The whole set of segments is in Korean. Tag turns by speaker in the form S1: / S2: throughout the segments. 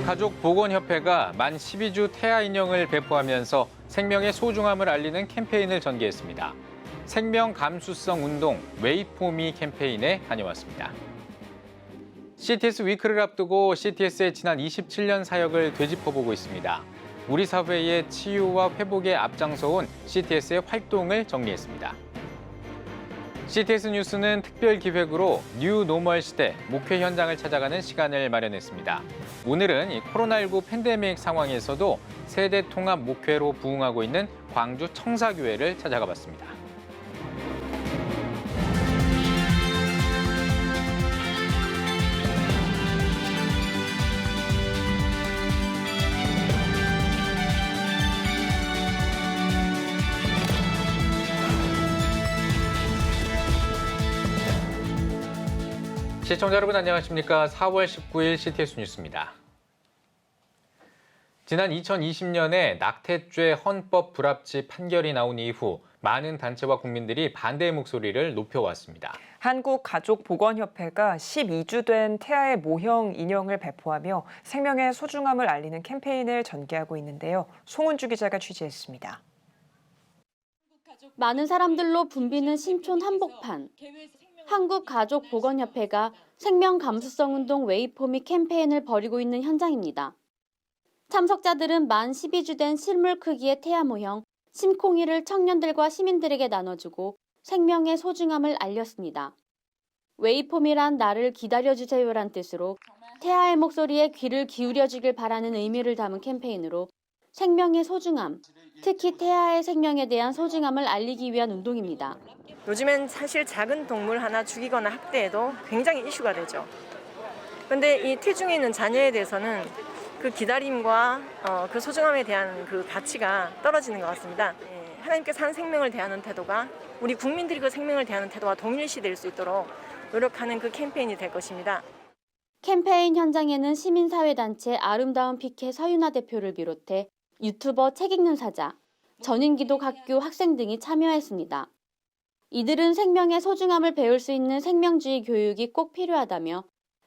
S1: 한국가족보건협회가 만 12주 태아 인형을 배포하면서 생명의 소중함을 알리는 캠페인을 전개했습니다. 생명 감수성 운동 웨이포미 캠페인에 다녀왔습니다. CTS 위크를 앞두고 CTS의 지난 27년 사역을 되짚어보고 있습니다. 우리 사회의 치유와 회복에 앞장서온 CTS의 활동을 정리했습니다. CTS 뉴스는 특별 기획으로 뉴 노멀 시대 목회 현장을 찾아가는 시간을 마련했습니다. 오늘은 이 코로나19 팬데믹 상황에서도 세대 통합 목회로 부흥하고 있는 광주 청사교회를 찾아가 봤습니다. 시청자 여러분 안녕하십니까? 4월 19일 CTS 뉴스입니다. 지난 2020년에 낙태죄 헌법 불합치 판결이 나온 이후 많은 단체와 국민들이 반대의 목소리를 높여왔습니다.
S2: 한국가족보건협회가 12주 된 태아의 모형 인형을 배포하며 생명의 소중함을 알리는 캠페인을 전개하고 있는데요. 송은주 기자가 취재했습니다.
S3: 많은 사람들로 붐비는 신촌 한복판. 한국가족보건협회가 생명 감수성 운동 웨이포미 캠페인을 벌이고 있는 현장입니다. 참석자들은 만 12주 된 실물 크기의 태아 모형 심콩이를 청년들과 시민들에게 나눠주고 생명의 소중함을 알렸습니다. 웨이포미란 나를 기다려주세요란 뜻으로 태아의 목소리에 귀를 기울여주길 바라는 의미를 담은 캠페인으로 생명의 소중함, 특히 태아의 생명에 대한 소중함을 알리기 위한 운동입니다.
S4: 요즘엔 사실 작은 동물 하나 죽이거나 학대해도 굉장히 이슈가 되죠. 그런데 이 태중에 있는 자녀에 대해서는 그 기다림과 그 소중함에 대한 그 가치가 떨어지는 것 같습니다. 하나님께서 한 생명을 대하는 태도가 우리 국민들이 그 생명을 대하는 태도와 동일시될 수 있도록 노력하는 그 캠페인이 될 것입니다.
S3: 캠페인 현장에는 시민사회단체 아름다운 피케 서윤아 대표를 비롯해 유튜버 책 읽는 사자, 전인기독학교 학생 등이 참여했습니다. 이들은 생명의 소중함을 배울 수 있는 생명주의 교육이 꼭 필요하다며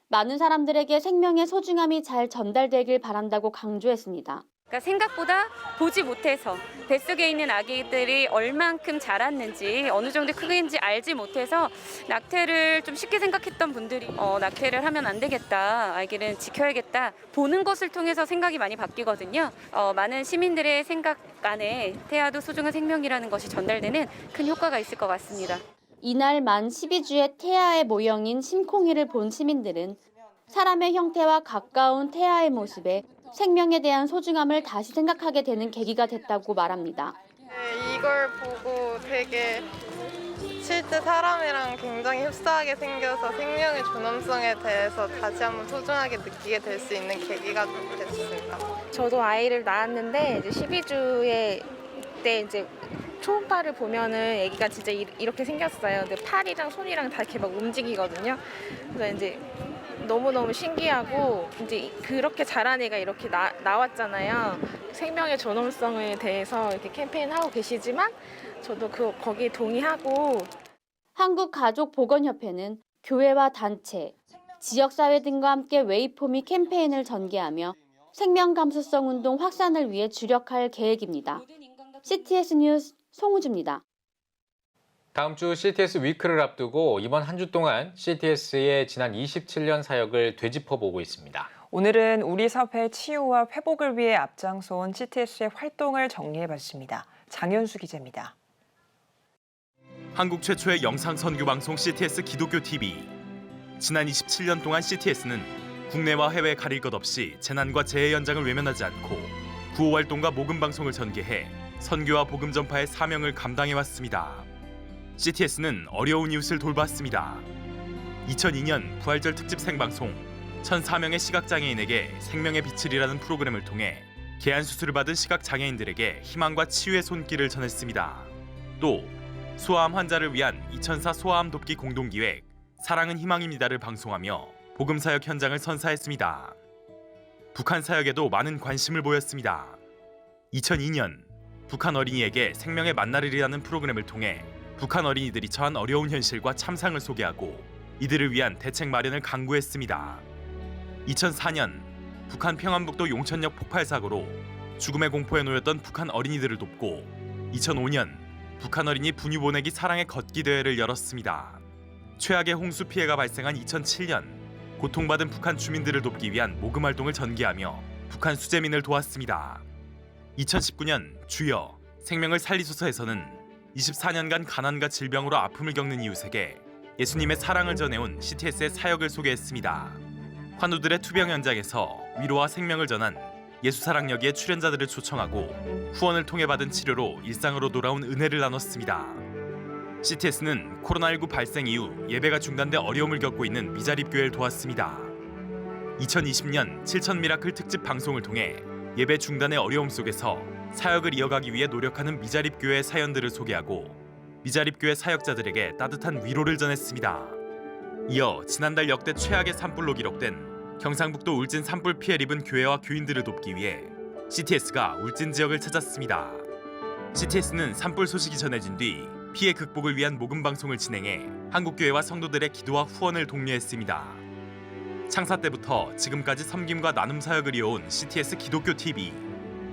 S3: 많은 사람들에게 생명의 소중함이 잘 전달되길 바란다고 강조했습니다.
S5: 그러니까 생각보다 보지 못해서 뱃속에 있는 아기들이 얼만큼 자랐는지 어느 정도 크기인지 알지 못해서 낙태를 좀 쉽게 생각했던 분들이 낙태를 하면 안 되겠다, 아기를 지켜야겠다 보는 것을 통해서 생각이 많이 바뀌거든요. 많은 시민들의 생각 안에 태아도 소중한 생명이라는 것이 전달되는 큰 효과가 있을 것 같습니다.
S3: 이날 만 12주의 태아의 모형인 심콩이를 본 시민들은 사람의 형태와 가까운 태아의 모습에 생명에 대한 소중함을 다시 생각하게 되는 계기가 됐다고 말합니다.
S6: 이걸 보고 되게 실제 사람이랑 굉장히 흡사하게 생겨서 생명의 존엄성에 대해서 다시 한번 소중하게 느끼게 될 수 있는 계기가 됐습니다.
S7: 저도 아이를 낳았는데 이제 12주에 때 이제 초음파를 보면은 아기가 진짜 이렇게 생겼어요. 근데 팔이랑 손이랑 다 이렇게 막 움직이거든요. 그래서 이제 너무너무 신기하고 이제 그렇게 자란 애가 이렇게 나왔잖아요. 생명의 존엄성에 대해서 이렇게 캠페인하고 계시지만 저도 거기에 동의하고.
S3: 한국가족보건협회는 교회와 단체, 지역사회 등과 함께 웨이포미 캠페인을 전개하며 생명 감수성 운동 확산을 위해 주력할 계획입니다. CTS 뉴스 송우주입니다.
S1: 다음 주 CTS 위크를 앞두고 이번 한 주 동안 CTS의 지난 27년 사역을 되짚어보고 있습니다.
S2: 오늘은 우리 사회의 치유와 회복을 위해 앞장서온 CTS의 활동을 정리해봤습니다. 장현수 기자입니다.
S8: 한국 최초의 영상 선교 방송 CTS 기독교 TV. 지난 27년 동안 CTS는 국내와 해외 가릴 것 없이 재난과 재해 현장을 외면하지 않고 구호 활동과 복음 방송을 전개해 선교와 복음 전파의 사명을 감당해왔습니다. CTS는 어려운 이웃을 돌봤습니다. 2002년 부활절 특집 생방송 1,004명의 시각장애인에게 생명의 빛을이라는 프로그램을 통해 개안 수술을 받은 시각장애인들에게 희망과 치유의 손길을 전했습니다. 또 소아암 환자를 위한 2004 소아암 돕기 공동기획 사랑은 희망입니다를 방송하며 복음사역 현장을 선사했습니다. 북한 사역에도 많은 관심을 보였습니다. 2002년 북한 어린이에게 생명의 만나르리라는 프로그램을 통해 북한 어린이들이 처한 어려운 현실과 참상을 소개하고 이들을 위한 대책 마련을 강구했습니다. 2004년 북한 평안북도 용천역 폭발 사고로 죽음의 공포에 놓였던 북한 어린이들을 돕고 2005년 북한 어린이 분유 보내기 사랑의 걷기 대회를 열었습니다. 최악의 홍수 피해가 발생한 2007년 고통받은 북한 주민들을 돕기 위한 모금 활동을 전개하며 북한 수재민을 도왔습니다. 2019년 주여 생명을 살리소서에서는 24년간 가난과 질병으로 아픔을 겪는 이웃에게 예수님의 사랑을 전해온 CTS의 사역을 소개했습니다. 환우들의 투병 현장에서 위로와 생명을 전한 예수사랑여기의 출연자들을 초청하고 후원을 통해 받은 치료로 일상으로 돌아온 은혜를 나눴습니다. CTS는 코로나19 발생 이후 예배가 중단돼 어려움을 겪고 있는 미자립교회를 도왔습니다. 2020년 7천 미라클 특집 방송을 통해 예배 중단의 어려움 속에서 사역을 이어가기 위해 노력하는 미자립교회의 사연들을 소개하고 미자립교회 사역자들에게 따뜻한 위로를 전했습니다. 이어 지난달 역대 최악의 산불로 기록된 경상북도 울진 산불 피해를 입은 교회와 교인들을 돕기 위해 CTS가 울진 지역을 찾았습니다. CTS는 산불 소식이 전해진 뒤 피해 극복을 위한 모금 방송을 진행해 한국교회와 성도들의 기도와 후원을 독려했습니다. 창사 때부터 지금까지 섬김과 나눔 사역을 이어온 CTS 기독교 TV,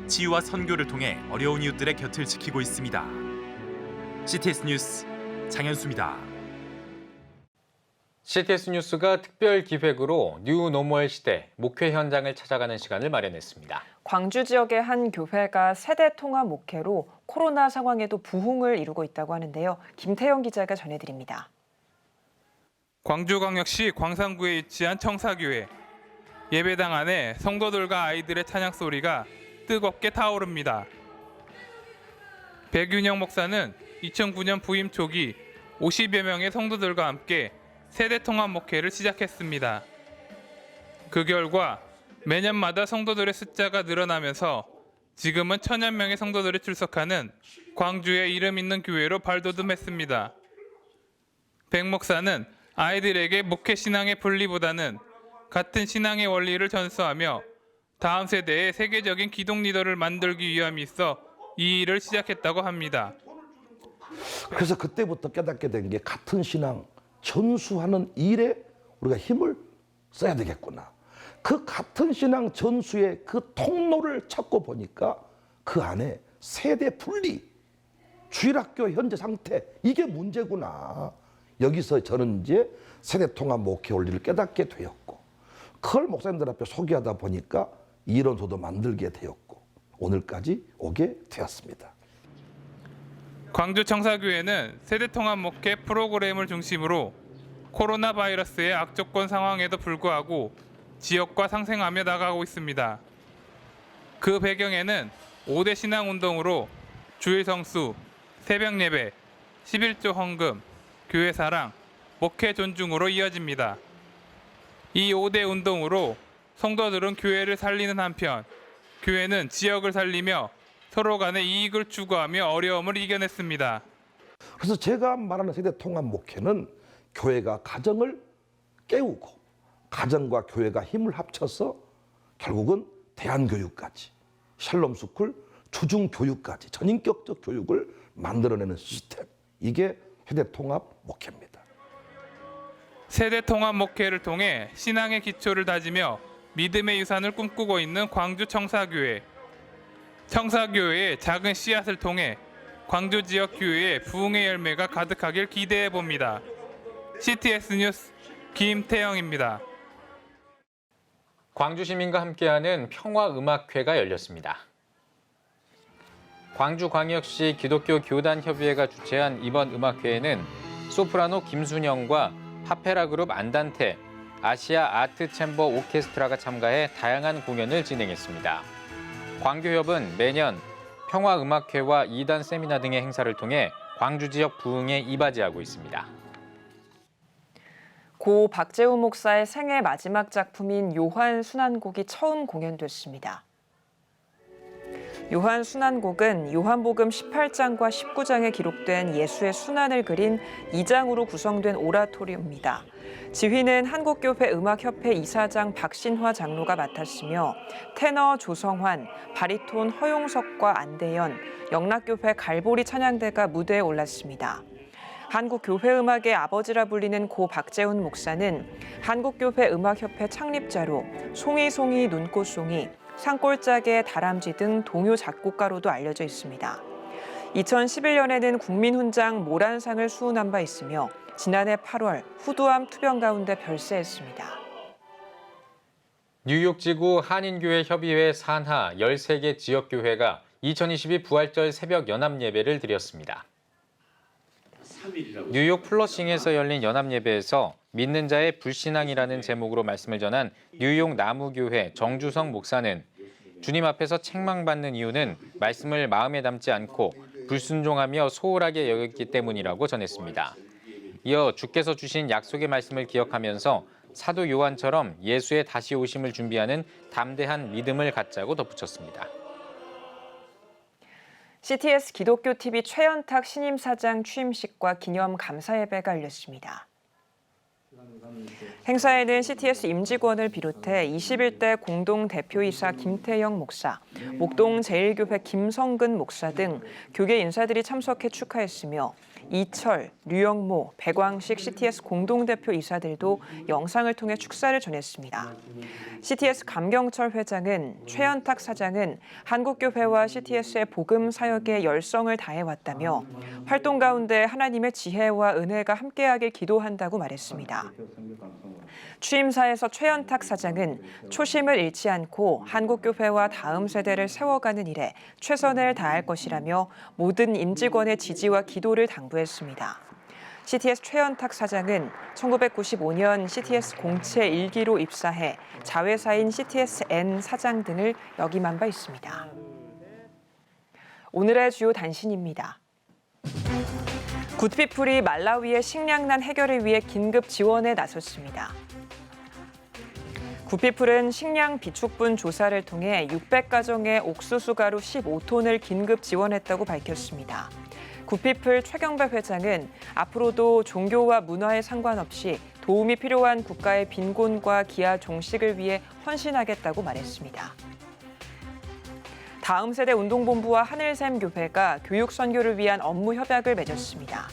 S8: 치유와 선교를 통해 어려운 이웃들의 곁을 지키고 있습니다. CTS 뉴스 장현수입니다.
S1: CTS 뉴스가 특별 기획으로 뉴 노멀 시대 목회 현장을 찾아가는 시간을 마련했습니다.
S2: 광주 지역의 한 교회가 세대 통합 목회로 코로나 상황에도 부흥을 이루고 있다고 하는데요. 김태영 기자가 전해드립니다.
S9: 광주광역시 광산구에 위치한 청사교회. 예배당 안에 성도들과 아이들의 찬양 소리가 뜨겁게 타오릅니다. 백윤영 목사는 2009년 부임 초기 50여 명의 성도들과 함께 세대 통합 목회를 시작했습니다. 그 결과 매년마다 성도들의 숫자가 늘어나면서 지금은 1,000여 명의 성도들이 출석하는 광주의 이름 있는 교회로 발돋움했습니다. 백 목사는 아이들에게 목회 신앙의 분리보다는 같은 신앙의 원리를 전수하며 다음 세대의 세계적인 기독 리더를 만들기 위함이 있어 이 일을 시작했다고 합니다.
S10: 그래서 그때부터 깨닫게 된 게 같은 신앙 전수하는 일에 우리가 힘을 써야 되겠구나. 그 같은 신앙 전수의 그 통로를 찾고 보니까 그 안에 세대 분리, 주일학교 현재 상태, 이게 문제구나. 여기서 저는 이제 세대 통합 목회 원리를 깨닫게 되었고, 그걸 목사님들 앞에 소개하다 보니까 이론서도 만들게 되었고 오늘까지 오게 되었습니다.
S9: 광주 청사교회는 세대통합 목회 프로그램을 중심으로 코로나 바이러스의 악조건 상황에도 불구하고 지역과 상생하며 나가고 있습니다. 그 배경에는 5대 신앙운동으로 주일 성수, 새벽 예배, 11조 헌금, 교회 사랑, 목회 존중으로 이어집니다. 이 5대 운동으로 성도들은 교회를 살리는 한편 교회는 지역을 살리며 서로 간의 이익을 추구하며 어려움을 이겨냈습니다.
S10: 그래서 제가 말하는 세대 통합 목회는 교회가 가정을 깨우고 가정과 교회가 힘을 합쳐서 결국은 대안교육까지, 샬롬스쿨, 주중교육까지 전인격적 교육을 만들어내는 시스템, 이게 세대 통합 목회입니다.
S9: 세대 통합 목회를 통해 신앙의 기초를 다지며 믿음의 유산을 꿈꾸고 있는 광주 청사교회. 청사교회의 작은 씨앗을 통해 광주 지역 교회의 부흥의 열매가 가득하길 기대해 봅니다. CTS 뉴스 김태영입니다.
S1: 광주 시민과 함께하는 평화음악회가 열렸습니다. 광주광역시 기독교 교단협의회가 주최한 이번 음악회에는 소프라노 김순영과 파페라 그룹 안단테, 아시아 아트 챔버 오케스트라가 참가해 다양한 공연을 진행했습니다. 광교협은 매년 평화음악회와 2단 세미나 등의 행사를 통해 광주 지역 부흥에 이바지하고 있습니다.
S2: 고 박재우 목사의 생애 마지막 작품인 요한 순환곡이 처음 공연됐습니다. 요한 순환곡은 요한복음 18장과 19장에 기록된 예수의 순환을 그린 2장으로 구성된 오라토리입니다. 지휘는 한국교회 음악협회 이사장 박신화 장로가 맡았으며 테너 조성환, 바리톤 허용석과 안대현, 영락교회 갈보리 찬양대가 무대에 올랐습니다. 한국교회음악의 아버지라 불리는 고 박재훈 목사는 한국교회음악협회 창립자로 송이송이 눈꽃송이, 산골짜기의 다람쥐 등 동요 작곡가로도 알려져 있습니다. 2011년에는 국민훈장 모란상을 수훈한 바 있으며 지난해 8월 후두암 투병 가운데 별세했습니다.
S1: 뉴욕지구 한인교회협의회 산하 13개 지역교회가 2022 부활절 새벽 연합예배를 드렸습니다. 뉴욕 플러싱에서 열린 연합예배에서 믿는 자의 불신앙이라는 제목으로 말씀을 전한 뉴욕 나무교회 정주성 목사는 주님 앞에서 책망받는 이유는 말씀을 마음에 담지 않고 불순종하며 소홀하게 여겼기 때문이라고 전했습니다. 이어 주께서 주신 약속의 말씀을 기억하면서 사도 요한처럼 예수의 다시 오심을 준비하는 담대한 믿음을 갖자고 덧붙였습니다.
S2: CTS 기독교TV 최연탁 신임사장 취임식과 기념 감사예배가 열렸습니다. 행사에는 CTS 임직원을 비롯해 21대 공동대표이사 김태영 목사, 목동 제1교회 김성근 목사 등 교계 인사들이 참석해 축하했으며 이철, 류영모, 백왕식 CTS 공동대표 이사들도 영상을 통해 축사를 전했습니다. CTS 감경철 회장은 최연탁 사장은 한국교회와 CTS의 복음 사역에 열성을 다해왔다며 활동 가운데 하나님의 지혜와 은혜가 함께하길 기도한다고 말했습니다. 취임사에서 최연탁 사장은 초심을 잃지 않고 한국교회와 다음 세대를 세워가는 일에 최선을 다할 것이라며 모든 임직원의 지지와 기도를 당부했습니다. CTS 최연탁 사장은 1995년 CTS 공채 1기로 입사해 자회사인 CTSN 사장 등을 역임한 바 있습니다. 오늘의 주요 단신입니다. 굿피플이 말라위의 식량난 해결을 위해 긴급 지원에 나섰습니다. 굿피플은 식량 비축분 조사를 통해 600가정에 옥수수 가루 15톤을 긴급 지원했다고 밝혔습니다. 굿피플 최경배 회장은 앞으로도 종교와 문화에 상관없이 도움이 필요한 국가의 빈곤과 기아 종식을 위해 헌신하겠다고 말했습니다. 다음 세대 운동본부와 하늘샘 교회가 교육 선교를 위한 업무 협약을 맺었습니다.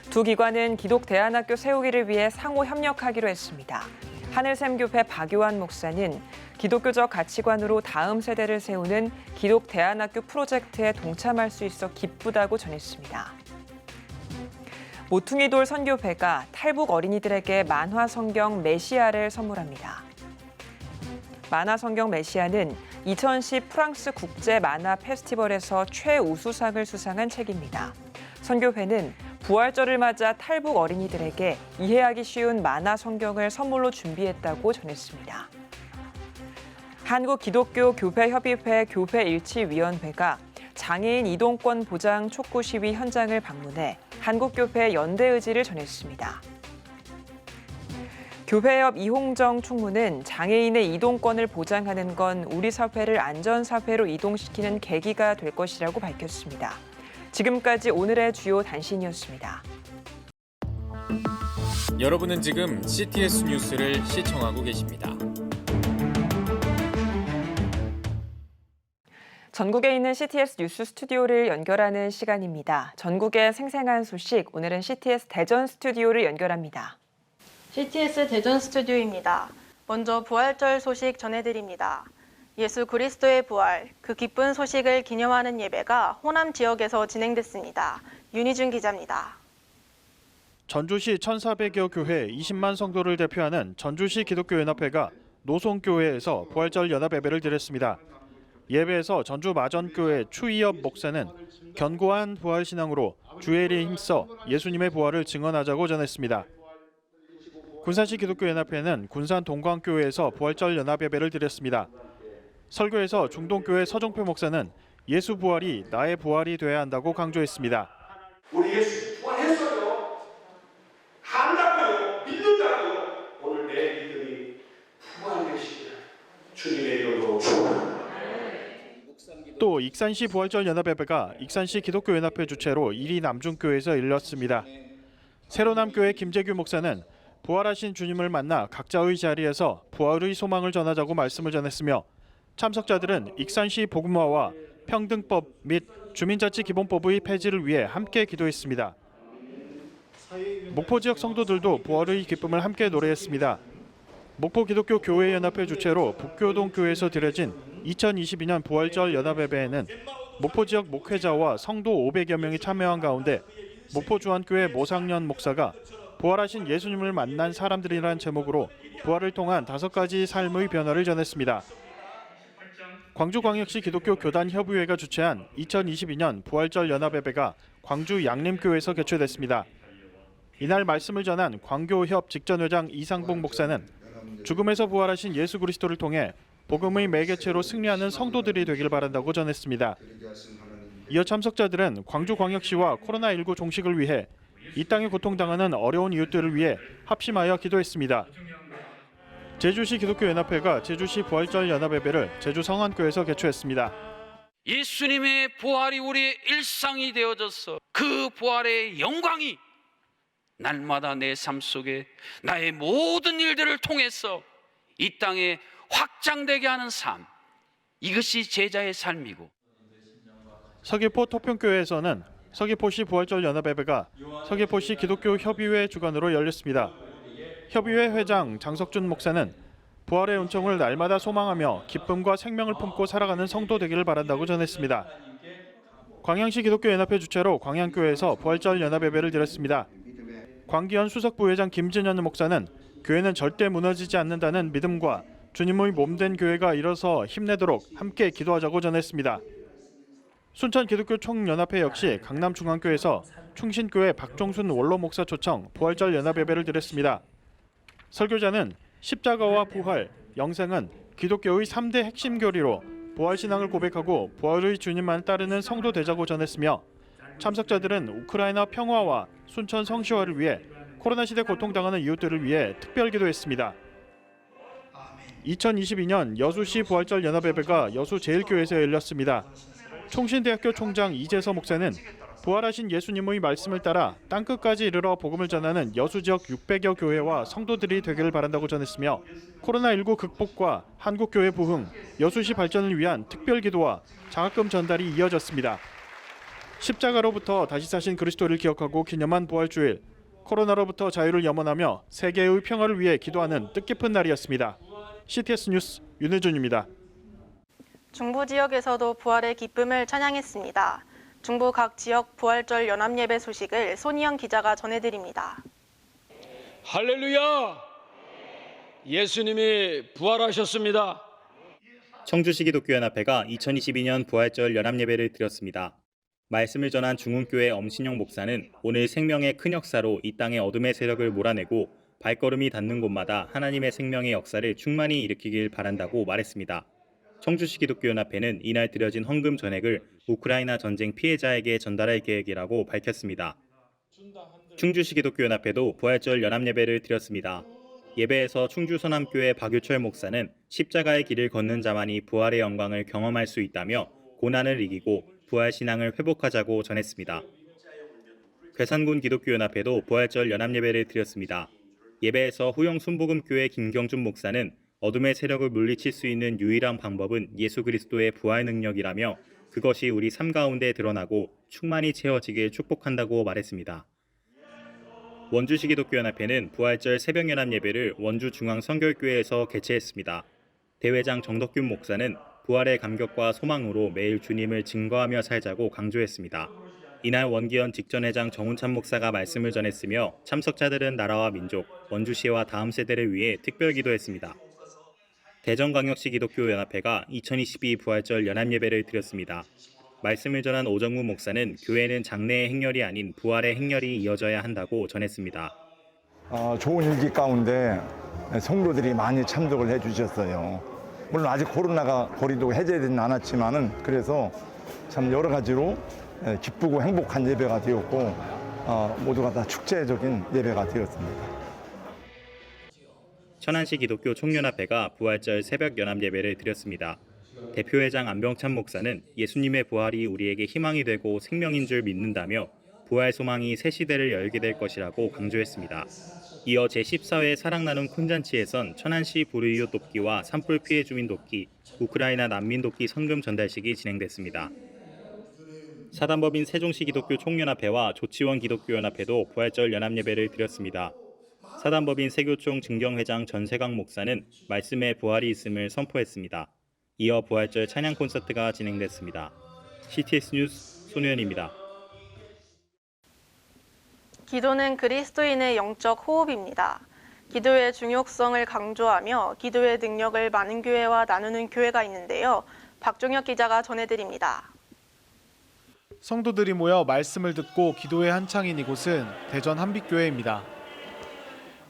S2: 두 기관은 기독대안학교 세우기를 위해 상호 협력하기로 했습니다. 하늘샘 교회 박요한 목사는 기독교적 가치관으로 다음 세대를 세우는 기독대안학교 프로젝트에 동참할 수 있어 기쁘다고 전했습니다. 모퉁이돌 선교회가 탈북 어린이들에게 만화 성경 메시아를 선물합니다. 만화 성경 메시아는 2010 프랑스 국제 만화 페스티벌에서 최우수상을 수상한 책입니다. 선교회는 부활절을 맞아 탈북 어린이들에게 이해하기 쉬운 만화 성경을 선물로 준비했다고 전했습니다. 한국기독교교회협의회 교회일치위원회가 장애인 이동권 보장 촉구 시위 현장을 방문해 한국교회 연대 의지를 전했습니다. 교회협 이홍정 총무는 장애인의 이동권을 보장하는 건 우리 사회를 안전사회로 이동시키는 계기가 될 것이라고 밝혔습니다. 지금까지 오늘의 주요 단신이었습니다.
S1: 여러분은 지금 CTS 뉴스를 시청하고 계십니다.
S2: 전국에 있는 CTS 뉴스 스튜디오를 연결하는 시간입니다. 전국의 생생한 소식, 오늘은 CTS 대전 스튜디오를 연결합니다.
S11: CTS 대전 스튜디오입니다. 먼저 부활절 소식 전해드립니다. 예수 그리스도의 부활, 그 기쁜 소식을 기념하는 예배가 호남 지역에서 진행됐습니다. 윤희준 기자입니다.
S12: 전주시 1,400여 교회 20만 성도를 대표하는 전주시 기독교연합회가 노송교회에서 부활절 연합예배를 드렸습니다. 예배에서 전주 마전교회 추이엽 목사는 견고한 부활신앙으로 주의 일에 힘써 예수님의 부활을 증언하자고 전했습니다. 군산시 기독교연합회는 군산 동광교회에서 부활절 연합예배를 드렸습니다. 설교에서 중동교회 서종표 목사는 예수 부활이 나의 부활이 돼야 한다고 강조했습니다.
S13: 우리 예수 부활했어요. 한다고요. 믿는다고요. 오늘 내 믿음이 부활되시기를 주님의 이름으로 축원합니다.
S12: 또 익산시 부활절 연합예배가 익산시 기독교연합회 주최로 이리 남중교회에서 열렸습니다. 새로남교회 김재규 목사는 부활하신 주님을 만나 각자의 자리에서 부활의 소망을 전하자고 말씀을 전했으며 참석자들은 익산시 복음화와 평등법 및 주민자치기본법의 폐지를 위해 함께 기도했습니다. 목포 지역 성도들도 부활의 기쁨을 함께 노래했습니다. 목포 기독교 교회연합회 주최로 북교동 교회에서 드려진 2022년 부활절 연합예배에는 목포 지역 목회자와 성도 500여 명이 참여한 가운데 목포 주안교회 모상년 목사가 부활하신 예수님을 만난 사람들이라는 제목으로 부활을 통한 5가지 삶의 변화를 전했습니다. 광주광역시 기독교 교단협의회가 주최한 2022년 부활절 연합예배가 광주 양림교회에서 개최됐습니다. 이날 말씀을 전한 광교협 직전회장 이상봉 목사는 죽음에서 부활하신 예수 그리스도를 통해 복음의 매개체로 승리하는 성도들이 되길 바란다고 전했습니다. 이어 참석자들은 광주광역시와 코로나19 종식을 위해 이 땅에 고통당하는 어려운 이웃들을 위해 합심하여 기도했습니다. 제주시 기독교연합회가 제주시 부활절 연합예배를 제주 성안교에서 개최했습니다.
S14: 예수님의 부활이 우리의 일상이 되어져서 그 부활의 영광이 날마다 내 삶 속에 나의 모든 일들을 통해서 이 땅에 확장되게 하는 삶, 이것이 제자의 삶이고.
S12: 서귀포 토평교회에서는 서귀포시 부활절 연합예배가 서귀포시 기독교 협의회 주관으로 열렸습니다. 협의회 회장 장석준 목사는 부활의 은총을 날마다 소망하며 기쁨과 생명을 품고 살아가는 성도 되기를 바란다고 전했습니다. 광양시 기독교연합회 주최로 광양교회에서 부활절 연합예배를 드렸습니다. 광기현 수석부회장 김진현 목사는 교회는 절대 무너지지 않는다는 믿음과 주님의 몸된 교회가 일어서 힘내도록 함께 기도하자고 전했습니다. 순천 기독교 총연합회 역시 강남중앙교회에서 충신교회 박종순 원로 목사 초청 부활절 연합예배를 드렸습니다. 설교자는 십자가와 부활, 영생은 기독교의 3대 핵심 교리로 부활신앙을 고백하고 부활의 주님만 따르는 성도 되자고 전했으며 참석자들은 우크라이나 평화와 순천 성시화를 위해 코로나 시대 고통당하는 이웃들을 위해 특별 기도했습니다. 2022년 여수시 부활절 연합예배가 여수 제일교회에서 열렸습니다. 총신대학교 총장 이재서 목사는 부활하신 예수님의 말씀을 따라 땅끝까지 이르러 복음을 전하는 여수 지역 600여 교회와 성도들이 되기를 바란다고 전했으며 코로나19 극복과 한국교회 부흥, 여수시 발전을 위한 특별 기도와 장학금 전달이 이어졌습니다. 십자가로부터 다시 사신 그리스도를 기억하고 기념한 부활주일, 코로나로부터 자유를 염원하며 세계의 평화를 위해 기도하는 뜻깊은 날이었습니다. CTS 뉴스 윤혜준입니다.
S11: 중부 지역에서도 부활의 기쁨을 찬양했습니다. 중부 각 지역 부활절 연합예배 소식을 손희영 기자가 전해드립니다.
S15: 할렐루야! 예수님이 부활하셨습니다.
S16: 청주시 기독교연합회가 2022년 부활절 연합예배를 드렸습니다. 말씀을 전한 중흥교회 엄신영 목사는 오늘 생명의 큰 역사로 이 땅의 어둠의 세력을 몰아내고 발걸음이 닿는 곳마다 하나님의 생명의 역사를 충만히 일으키길 바란다고 말했습니다. 청주시 기독교연합회는 이날 드려진 헌금 전액을 우크라이나 전쟁 피해자에게 전달할 계획이라고 밝혔습니다. 충주시 기독교연합회도 부활절 연합예배를 드렸습니다. 예배에서 충주 서남교회 박유철 목사는 십자가의 길을 걷는 자만이 부활의 영광을 경험할 수 있다며 고난을 이기고 부활 신앙을 회복하자고 전했습니다. 괴산군 기독교연합회도 부활절 연합예배를 드렸습니다. 예배에서 후영 순복음교회 김경준 목사는 어둠의 세력을 물리칠 수 있는 유일한 방법은 예수 그리스도의 부활 능력이라며 그것이 우리 삶 가운데 드러나고 충만히 채워지길 축복한다고 말했습니다. 원주시 기독교연합회는 부활절 새벽연합예배를 원주 중앙성결교회에서 개최했습니다. 대회장 정덕균 목사는 부활의 감격과 소망으로 매일 주님을 증거하며 살자고 강조했습니다. 이날 원기현 직전회장 정운찬 목사가 말씀을 전했으며 참석자들은 나라와 민족, 원주시와 다음 세대를 위해 특별 기도했습니다. 대전광역시 기독교연합회가 2022 부활절 연합예배를 드렸습니다. 말씀을 전한 오정무 목사는 교회는 장래의 행렬이 아닌 부활의 행렬이 이어져야 한다고 전했습니다.
S17: 좋은 일기 가운데 성도들이 많이 참석을 해주셨어요. 물론 아직 코로나가 거리두기 해제되지는 않았지만은 그래서 참 여러 가지로 기쁘고 행복한 예배가 되었고 모두가 다 축제적인 예배가 되었습니다.
S16: 천안시 기독교 총연합회가 부활절 새벽 연합예배를 드렸습니다. 대표회장 안병찬 목사는 예수님의 부활이 우리에게 희망이 되고 생명인 줄 믿는다며 부활 소망이 새 시대를 열게 될 것이라고 강조했습니다. 이어 제14회 사랑 나눔 콘잔치에선 천안시 불의이웃 돕기와 산불 피해 주민 돕기, 우크라이나 난민 돕기 성금 전달식이 진행됐습니다. 사단법인 세종시 기독교 총연합회와 조치원 기독교연합회도 부활절 연합예배를 드렸습니다. 사단법인 세교총 증경회장 전세강 목사는 말씀에 부활이 있음을 선포했습니다. 이어 부활절 찬양 콘서트가 진행됐습니다. CTS 뉴스 손우현입니다.
S11: 기도는 그리스도인의 영적 호흡입니다. 기도의 중요성을 강조하며 기도의 능력을 많은 교회와 나누는 교회가 있는데요. 박종혁 기자가 전해드립니다.
S12: 성도들이 모여 말씀을 듣고 기도에 한창인 이곳은 대전 한빛교회입니다.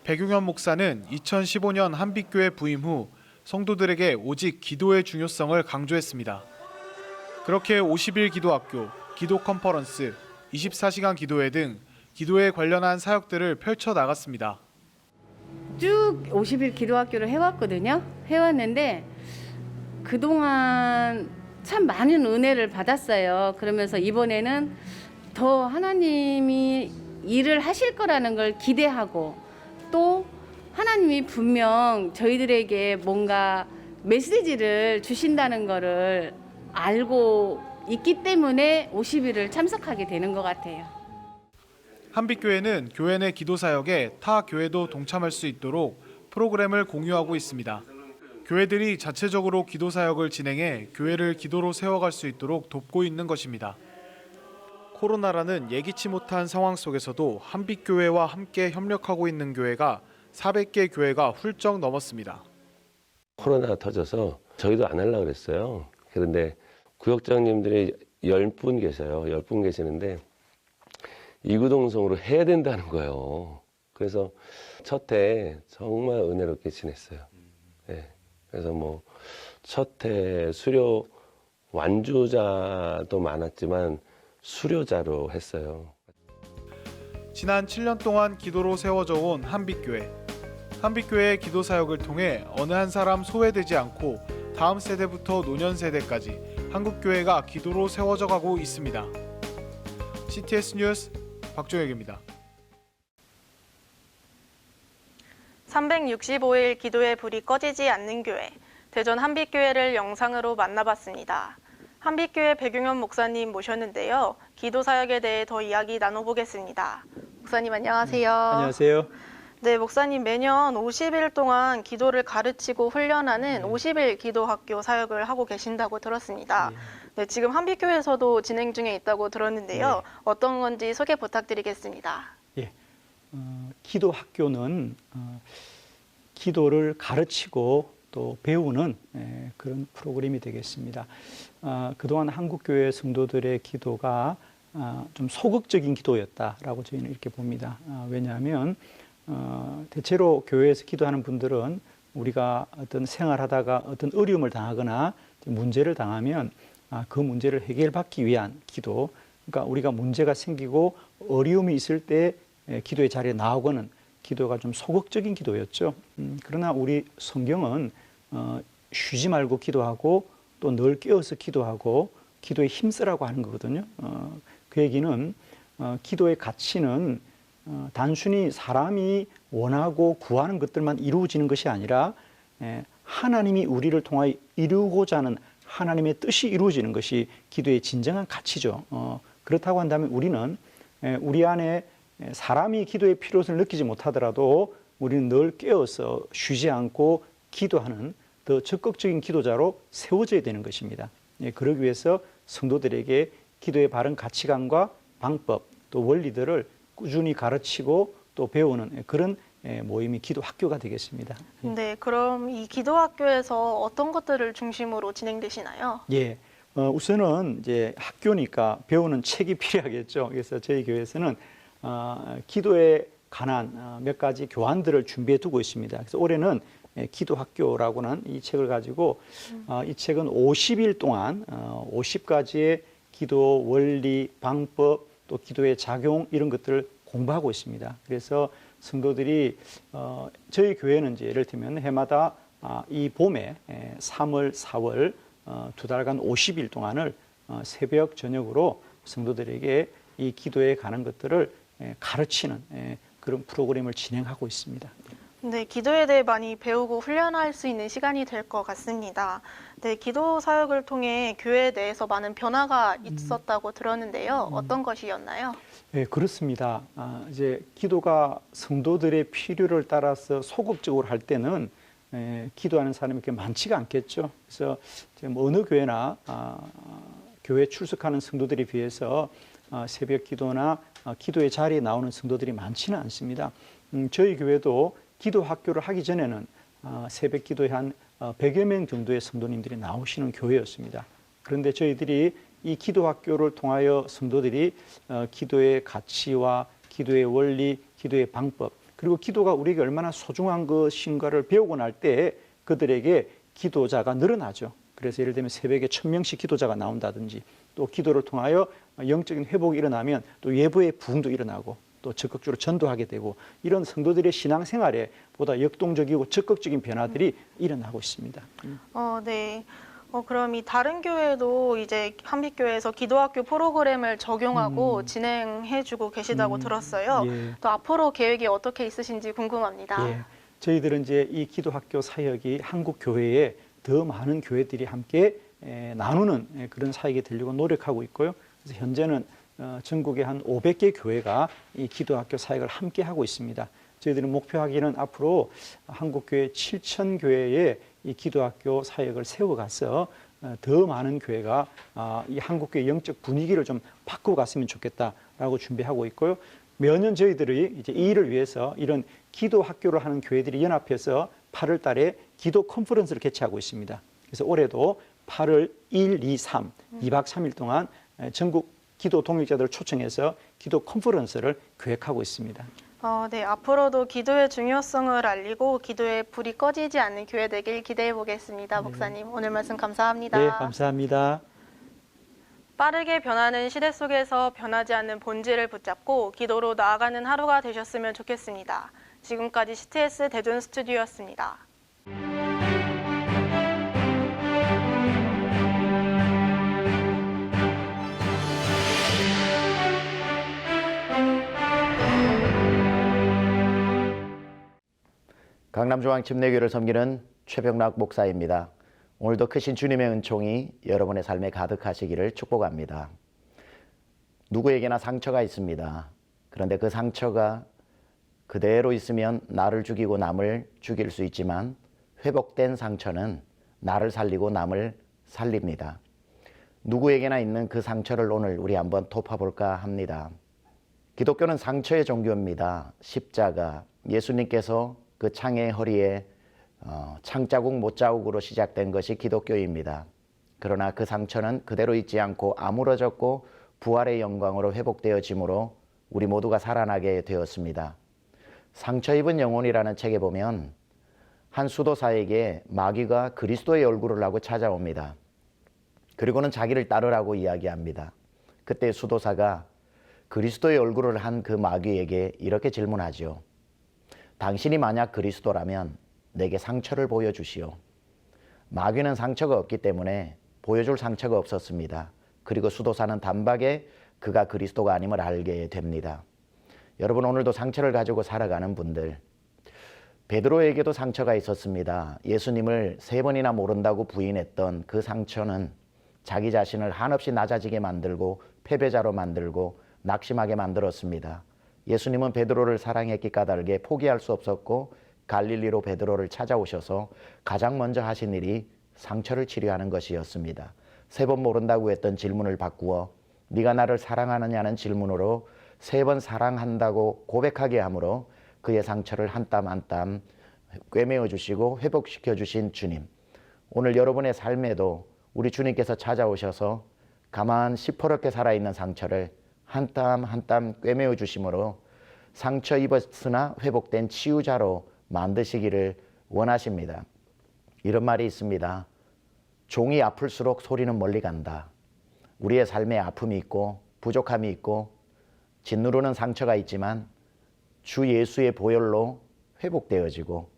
S12: 백용현 목사는 2015년 한빛교회 부임 후 성도들에게 오직 기도의 중요성을 강조했습니다. 그렇게 50일 기도학교, 기도 컨퍼런스, 24시간 기도회 등 기도에 관련한 사역들을 펼쳐 나갔습니다.
S15: 쭉 50일 기도학교를 해왔거든요. 해왔는데 그동안 참 많은 은혜를 받았어요. 그러면서 이번에는 더 하나님이 일을 하실 거라는 걸 기대하고 또 하나님이 분명 저희들에게 뭔가 메시지를 주신다는 거를 알고 있기 때문에 50일을 참석하게 되는 것 같아요.
S12: 한빛교회는 교회 내 기도 사역에 타 교회도 동참할 수 있도록 프로그램을 공유하고 있습니다. 교회들이 자체적으로 기도 사역을 진행해 교회를 기도로 세워갈 수 있도록 돕고 있는 것입니다. 코로나라는 예기치 못한 상황 속에서도 한빛교회와 함께 협력하고 있는 교회가 400개 교회가 훌쩍 넘었습니다.
S18: 코로나가 터져서 저희도 안 하려고 그랬어요. 그런데 구역장님들이 10분 계셔요. 10분 계시는데 이구동성으로 해야 된다는 거예요. 그래서 첫 해 정말 은혜롭게 지냈어요. 네. 그래서 첫 해 수료 완주자도 많았지만 수료자로 했어요.
S12: 지난 7년 동안 기도로 세워져 온 한빛교회. 한빛교회의 기도 사역을 통해 어느 한 사람 소외되지 않고 다음 세대부터 노년 세대까지 한국교회가 기도로 세워져 가고 있습니다. CTS 뉴스 박종혁입니다.
S11: 365일 기도의 불이 꺼지지 않는 교회, 대전 한빛교회를 영상으로 만나봤습니다. 한빛교회 백용현 목사님 모셨는데요. 기도 사역에 대해 더 이야기 나눠보겠습니다. 목사님 안녕하세요.
S19: 안녕하세요.
S11: 네, 목사님 매년 50일 동안 기도를 가르치고 훈련하는 50일 기도학교 사역을 하고 계신다고 들었습니다. 네, 지금 한빛교회에서도 진행 중에 있다고 들었는데요. 어떤 건지 소개 부탁드리겠습니다.
S19: 기도학교는 기도를 가르치고 또 배우는 그런 프로그램이 되겠습니다. 그동안 한국교회 성도들의 기도가 좀 소극적인 기도였다라고 저희는 이렇게 봅니다. 왜냐하면 대체로 교회에서 기도하는 분들은 우리가 어떤 생활하다가 어떤 어려움을 당하거나 문제를 당하면 그 문제를 해결받기 위한 기도, 그러니까 우리가 문제가 생기고 어려움이 있을 때 기도의 자리에 나오고는 기도가 좀 소극적인 기도였죠. 그러나 우리 성경은 쉬지 말고 기도하고 또 늘 깨어서 기도하고 기도에 힘쓰라고 하는 거거든요. 그 얘기는 기도의 가치는 단순히 사람이 원하고 구하는 것들만 이루어지는 것이 아니라 하나님이 우리를 통하여 이루고자 하는 하나님의 뜻이 이루어지는 것이 기도의 진정한 가치죠. 그렇다고 한다면 우리는 우리 안에 사람이 기도의 필요성을 느끼지 못하더라도 우리는 늘 깨어서 쉬지 않고 기도하는 더 적극적인 기도자로 세워져야 되는 것입니다. 그러기 위해서 성도들에게 기도의 바른 가치관과 방법 또 원리들을 꾸준히 가르치고 또 배우는 그런 모임이 기도학교가 되겠습니다.
S11: 네, 그럼 이 기도학교에서 어떤 것들을 중심으로 진행되시나요?
S19: 우선은 이제 학교니까 배우는 책이 필요하겠죠. 그래서 저희 교회에서는 기도에 관한 몇 가지 교환들을 준비해 두고 있습니다. 그래서 올해는 기도학교라고는 이 책을 가지고 이 책은 50일 동안 50가지의 기도 원리, 방법, 또 기도의 작용 이런 것들을 공부하고 있습니다. 그래서 성도들이 저희 교회는 이제 예를 들면 해마다 이 봄에 3월, 4월 두 달간 50일 동안을 새벽 저녁으로 성도들에게 이 기도에 관한 것들을 가르치는 그런 프로그램을 진행하고 있습니다.
S11: 네, 기도에 대해 많이 배우고 훈련할 수 있는 시간이 될 것 같습니다. 네, 기도 사역을 통해 교회 내에서 많은 변화가 있었다고 들었는데요. 어떤 것이었나요?
S19: 네, 그렇습니다. 이제 기도가 성도들의 필요를 따라서 소극적으로 할 때는 기도하는 사람이 그렇게 많지가 않겠죠. 그래서 뭐 어느 교회나 교회 출석하는 성도들에 비해서 새벽 기도나 기도의 자리에 나오는 성도들이 많지는 않습니다. 저희 교회도 기도 학교를 하기 전에는 새벽 기도에 한 100여 명 정도의 성도님들이 나오시는 교회였습니다. 그런데 저희들이 이 기도 학교를 통하여 성도들이 기도의 가치와 기도의 원리, 기도의 방법, 그리고 기도가 우리에게 얼마나 소중한 것인가를 배우고 날 때 그들에게 기도자가 늘어나죠. 그래서 예를 들면 새벽에 1000명씩 기도자가 나온다든지, 또 기도를 통하여 영적인 회복이 일어나면 또 외부의 부흥도 일어나고 또 적극적으로 전도하게 되고, 이런 성도들의 신앙생활에 보다 역동적이고 적극적인 변화들이 일어나고 있습니다.
S11: 네. 그럼 이 다른 교회도 이제 한빛교회에서 기도학교 프로그램을 적용하고 진행해주고 계시다고 들었어요.
S19: 예.
S11: 또 앞으로 계획이 어떻게 있으신지 궁금합니다.
S19: 예. 저희들은 이제 이 기도학교 사역이 한국 교회에 더 많은 교회들이 함께 나누는 그런 사역이 되려고 노력하고 있고요. 그래서 현재는 전국에 한 500개 교회가 이 기도학교 사역을 함께 하고 있습니다. 저희들은 목표하기는 앞으로 한국교회 7,000교회에 이 기도학교 사역을 세워가서 더 많은 교회가 이 한국교회 영적 분위기를 좀 바꾸어 갔으면 좋겠다라고 준비하고 있고요. 매년 저희들이 이제 이 일을 위해서 이런 기도학교를 하는 교회들이 연합해서 8월 달에 기도 컨퍼런스를 개최하고 있습니다. 그래서 올해도 8월 1, 2, 3, 2박 3일 동안 전국 기도 동역자들을 초청해서 기도 컨퍼런스를 계획하고 있습니다.
S11: 네, 앞으로도 기도의 중요성을 알리고 기도의 불이 꺼지지 않는 교회 되길 기대해 보겠습니다. 목사님, 오늘 말씀 감사합니다.
S19: 네, 감사합니다.
S11: 빠르게 변하는 시대 속에서 변하지 않는 본질을 붙잡고 기도로 나아가는 하루가 되셨으면 좋겠습니다. 지금까지 CTS 대전 스튜디오였습니다.
S20: 강남중앙 침례교회를 섬기는 최병락 목사입니다. 오늘도 크신 주님의 은총이 여러분의 삶에 가득하시기를 축복합니다. 누구에게나 상처가 있습니다. 그런데 그 상처가 그대로 있으면 나를 죽이고 남을 죽일 수 있지만 회복된 상처는 나를 살리고 남을 살립니다. 누구에게나 있는 그 상처를 오늘 우리 한번 톱어볼까 합니다. 기독교는 상처의 종교입니다. 십자가, 예수님께서 그 창의 허리에 창자국 못자국으로 시작된 것이 기독교입니다. 그러나 그 상처는 그대로 있지 않고 아물어졌고 부활의 영광으로 회복되어짐으로 우리 모두가 살아나게 되었습니다. 상처 입은 영혼이라는 책에 보면 한 수도사에게 마귀가 그리스도의 얼굴을 하고 찾아옵니다. 그리고는 자기를 따르라고 이야기합니다. 그때 수도사가 그리스도의 얼굴을 한 그 마귀에게 이렇게 질문하죠. 당신이 만약 그리스도라면 내게 상처를 보여주시오. 마귀는 상처가 없기 때문에 보여줄 상처가 없었습니다. 그리고 수도사는 단박에 그가 그리스도가 아님을 알게 됩니다. 여러분, 오늘도 상처를 가지고 살아가는 분들, 베드로에게도 상처가 있었습니다. 예수님을 3번이나 모른다고 부인했던 그 상처는 자기 자신을 한없이 낮아지게 만들고 패배자로 만들고 낙심하게 만들었습니다. 예수님은 베드로를 사랑했기 까닭에 포기할 수 없었고 갈릴리로 베드로를 찾아오셔서 가장 먼저 하신 일이 상처를 치료하는 것이었습니다. 3번 모른다고 했던 질문을 바꾸어 네가 나를 사랑하느냐는 질문으로 3번 사랑한다고 고백하게 함으로 그의 상처를 한 땀 한 땀 꿰매어 주시고 회복시켜 주신 주님, 오늘 여러분의 삶에도 우리 주님께서 찾아오셔서 가만 시퍼렇게 살아있는 상처를 한 땀 한 땀 꿰매어 주심으로 상처 입었으나 회복된 치유자로 만드시기를 원하십니다. 이런 말이 있습니다. 종이 아플수록 소리는 멀리 간다. 우리의 삶에 아픔이 있고 부족함이 있고 짓누르는 상처가 있지만 주 예수의 보혈로 회복되어지고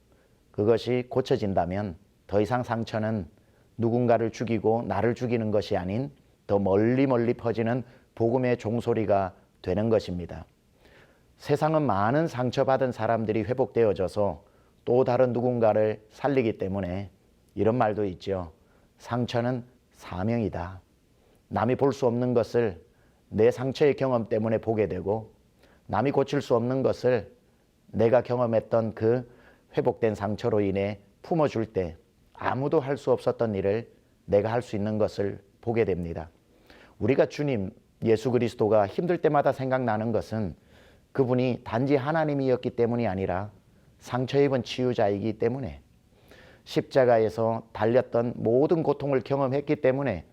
S20: 그것이 고쳐진다면 더 이상 상처는 누군가를 죽이고 나를 죽이는 것이 아닌 더 멀리 퍼지는 복음의 종소리가 되는 것입니다. 세상은 많은 상처받은 사람들이 회복되어져서 또 다른 누군가를 살리기 때문에 이런 말도 있죠. 상처는 사명이다. 남이 볼 수 없는 것을 내 상처의 경험 때문에 보게 되고 남이 고칠 수 없는 것을 내가 경험했던 그 회복된 상처로 인해 품어줄 때 아무도 할 수 없었던 일을 내가 할 수 있는 것을 보게 됩니다. 우리가 주님 예수 그리스도가 힘들 때마다 생각나는 것은 그분이 단지 하나님이었기 때문이 아니라 상처 입은 치유자이기 때문에 십자가에서 달렸던 모든 고통을 경험했기 때문에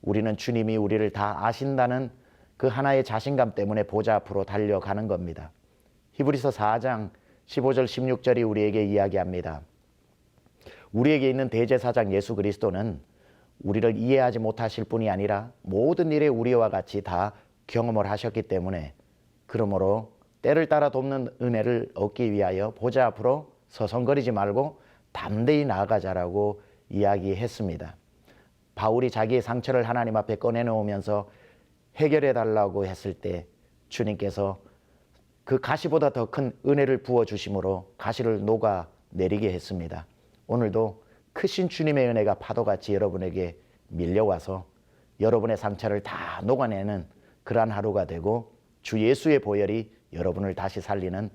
S20: 우리는 주님이 우리를 다 아신다는 그 하나의 자신감 때문에 보좌 앞으로 달려가는 겁니다. 히브리서 4장 15절 16절이 우리에게 이야기합니다. 우리에게 있는 대제사장 예수 그리스도는 우리를 이해하지 못하실 뿐이 아니라 모든 일에 우리와 같이 다 경험을 하셨기 때문에 그러므로 때를 따라 돕는 은혜를 얻기 위하여 보좌 앞으로 서성거리지 말고 담대히 나아가자라고 이야기했습니다. 바울이 자기의 상처를 하나님 앞에 꺼내놓으면서 해결해 달라고 했을 때 주님께서 그 가시보다 더 큰 은혜를 부어주심으로 가시를 녹아내리게 했습니다. 오늘도 크신 주님의 은혜가 파도같이 여러분에게 밀려와서 여러분의 상처를 다 녹아내는 그러한 하루가 되고 주 예수의 보혈이 여러분을 다시 살리는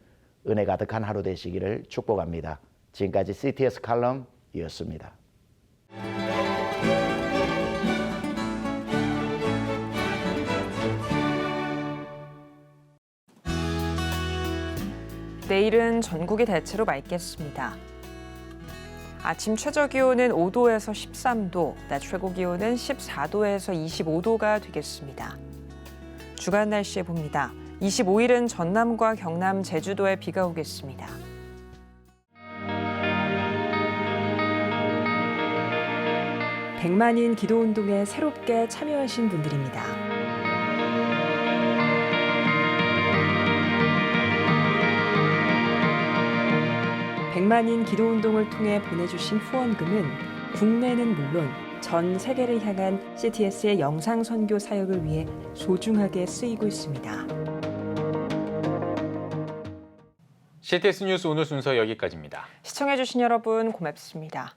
S20: 은혜 가득한 하루 되시기를 축복합니다. 지금까지 CTS 칼럼이었습니다.
S2: 내일은 전국이 대체로 맑겠습니다. 아침 최저기온은 5도에서 13도, 낮 최고기온은 14도에서 25도가 되겠습니다. 주간 날씨에 봅니다. 25일은 전남과 경남, 제주도에 비가 오겠습니다. 백만인 기도운동에 새롭게 참여하신 분들입니다. 백만인 기도운동을 통해 보내주신 후원금은 국내는 물론 전 세계를 향한 CTS의 영상선교 사역을 위해 소중하게 쓰이고 있습니다.
S1: CTS 뉴스 오늘 순서 여기까지입니다.
S2: 시청해주신 여러분 고맙습니다.